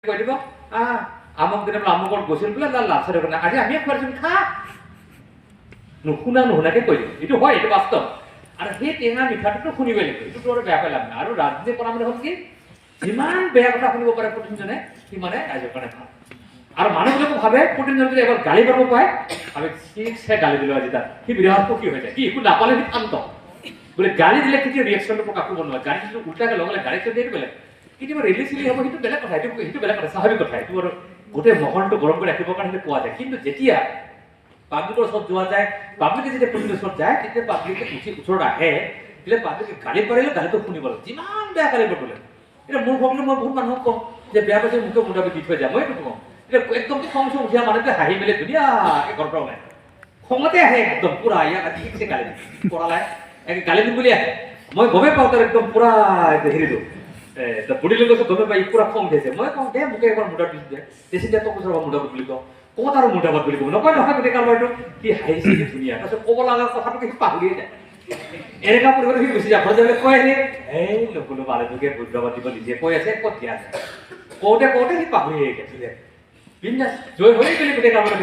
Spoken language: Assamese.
কৈ দিব আমুক দিনে বোলে আমুকত গৈছিল বোলে লালচাই দোকান আজি আমি খুৱাইছো খা নুশুনাকে কৈ দিম এইটো হয় এইটো বাস্তৱ আৰু সেই টেঙা মিঠাটোতো শুনিবই লাগিব এইটোতো আৰু বেয়া পেলাম নাই আৰু ৰাজনীতি কৰা মানে হ'ল কি যিমান বেয়া কথা শুনিব পাৰে প্ৰতিজনে সিমানে ৰাইজৰ কাৰণে ভাল আৰু মানুহবিলাকো ভাবে প্ৰতিজনে যদি এবাৰ গালি পাৰিব পায় আমি ঠিকছে গালি দিলো আজি তাত সি বিৰাট সুখী হৈ যায় কি একো নাপালে সি শান্ত বোলে গালি দিলে কেতিয়া ৰিয়েকশ্যনটো প্ৰকাশ কৰিব নোৱাৰে গালি দিলে উল্টাকে লগালে গালি দিলে বেলেগ কেতিয়াবা ৰেলি চিলি হ'ব সেইটো বেলেগ কথা সেইটো বেলেগ কথা স্বাভাৱিক কথা এইটো আৰু গোটেই মহলটো গৰম কৰি ৰাখিবৰ কাৰণে পোৱা যায় কিন্তু যেতিয়া পাব্লিকৰ ওচৰত যোৱা যায় পাব্লিকে যেতিয়া পুলিচৰ ওচৰত যায় তেতিয়া পাব্লিকে ওচৰত আহে তেতিয়া পাব্লিকে গালি পাৰিলে গালিটো শুনিব লাগে যিমান বেয়া গালি পাৰিলে এতিয়া মোৰ ভাবিলে মই বহুত মানুহক কওঁ যে বেয়া পাইছে মোকে মুটাবি দি থৈ যায় মই এইটো কওঁ এতিয়া একদম খং চং উঠা মানুহটোৱে হাঁহি মেলি ধুনীয়াকৈ ঘৰৰ পৰা ওলাই খঙতে আহে একদম পুৰা ইয়াক ঠিকছে গালি পঢ়ালাই গালি দিম বুলি আহে মই গমেই পাওঁ তাৰ একদম পুৰা হেৰিটো বুঢ়ী লোক গমেই পাই পুৰা খং উঠিছে মই কওঁ দে মোকে এবাৰ মুটাৰ দি দিয়ে দেচি দে তোক ওচৰৰ মুটাবত বুলি কওঁ ক'ত আৰু মুটাবত বুলি কওঁ নকয় নহয় গোটেই কাৰোবাৰটো কি হাঁহিছে কি ধুনীয়া তাৰপিছত ক'ব লগা কথাটো সি পাহৰিয়ে যায় এনেকুৱা পৰিৱেশ সি গুচি যাব যে কৈ আহিলে এই লোকলো মানুহটোকে বুদ্ধবাদ দিব নিজে কৈ আছে ক'ত দিয়া আছে কওঁতে সি পাহৰিয়ে গৈছিলে বিন্দাছ জয় হৈ গ'লে গোটেই কাৰোবাৰ